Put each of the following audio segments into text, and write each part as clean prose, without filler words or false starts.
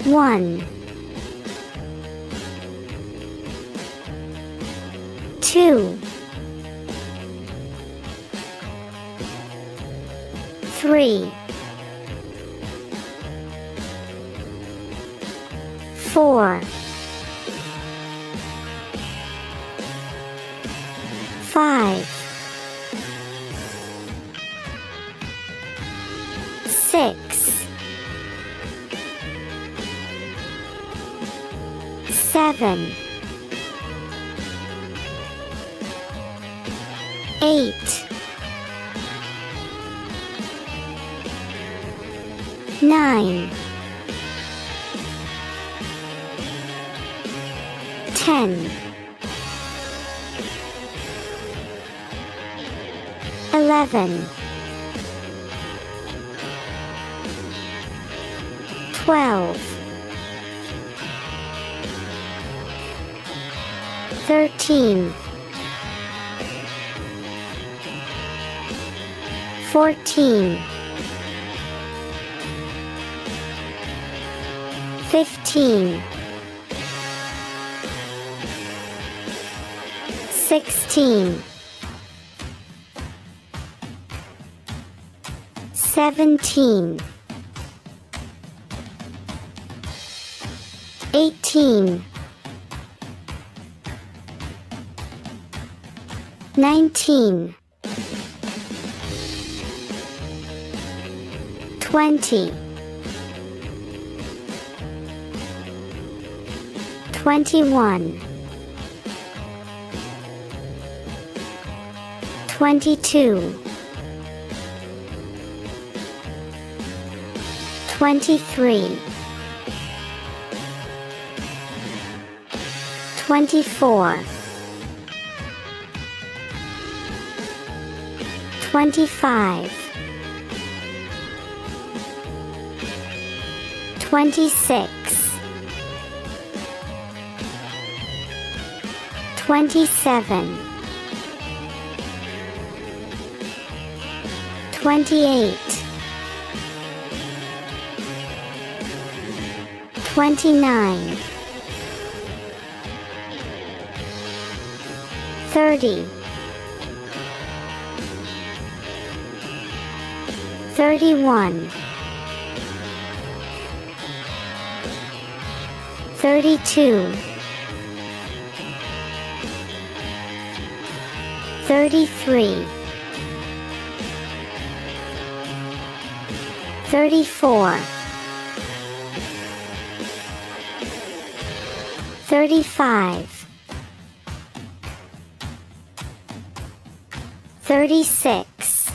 1, 2, 3, 4, 5, 6, 7, 8, 9, 10, 11, 12, 13, 14, 15, 16, 17, 18, 19, 20, 21, 22, 23, 24, 25, 26, 27, 28, 29, 30, 31, 32, 33, 34, 35, 36,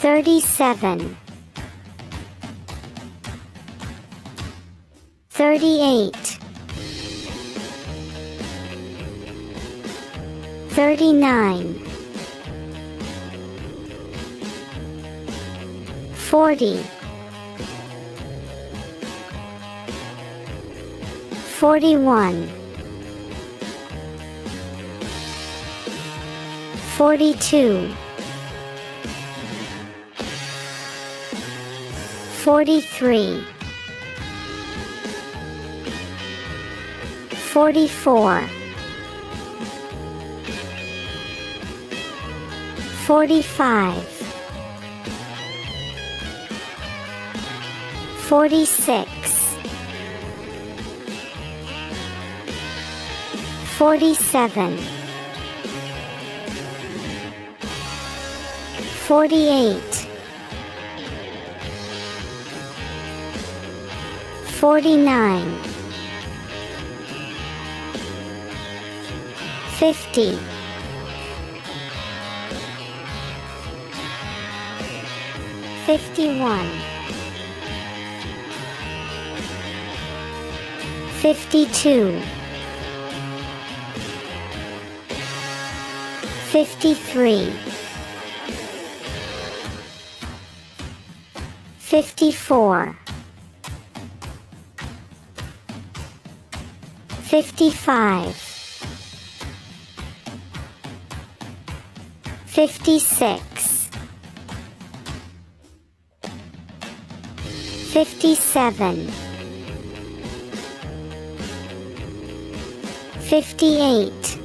37, 38, 39, 40, 41, 42, 43, 44, 45, 46, 47, 48, 49, 50, 51, 52, 53, 54, 55, 56, 57, 58,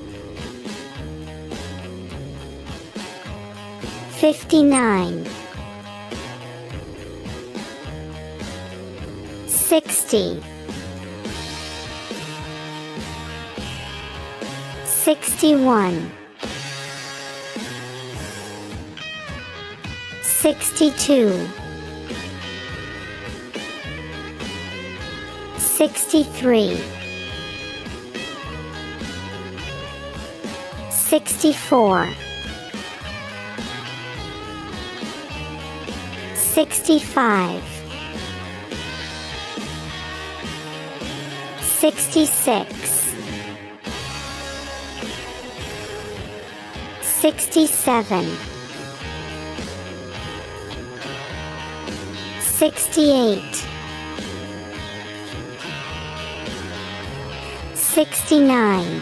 59, 60, 61, 62, 63, 64, 65, 66, 67, 68, 69,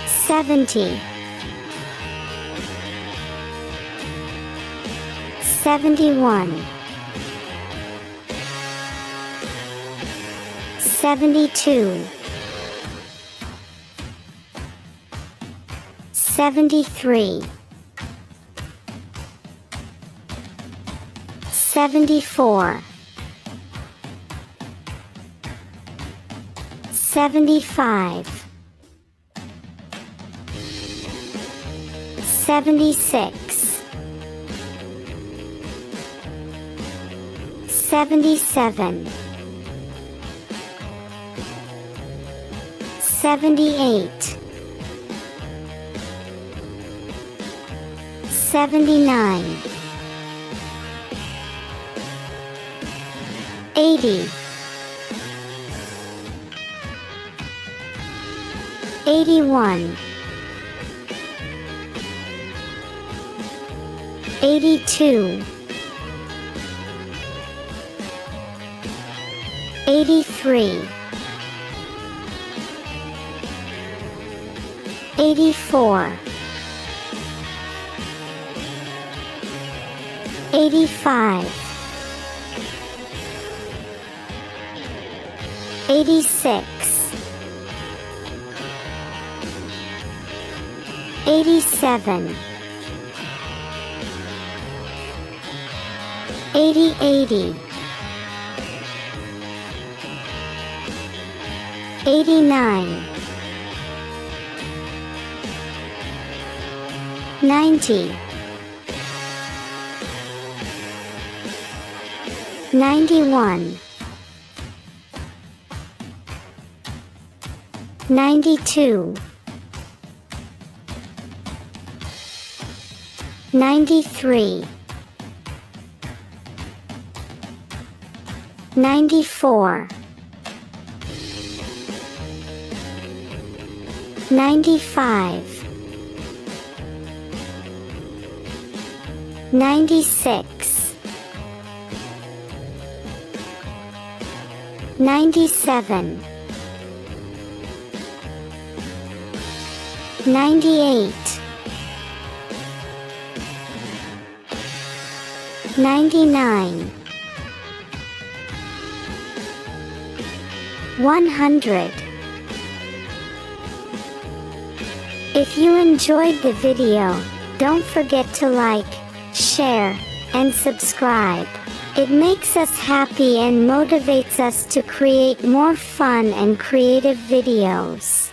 70, 71, 72, 73, 74, 75, 76, 77, 78, 79, 80, 81, 82, 83, 84, 85, 86, 87, 80, 89, 90, 91, 92, 93, 94, 95, 96, 97, 98, 99, 100. If you enjoyed the video, don't forget to like, share, and subscribe. It makes us happy and motivates us to create more fun and creative videos.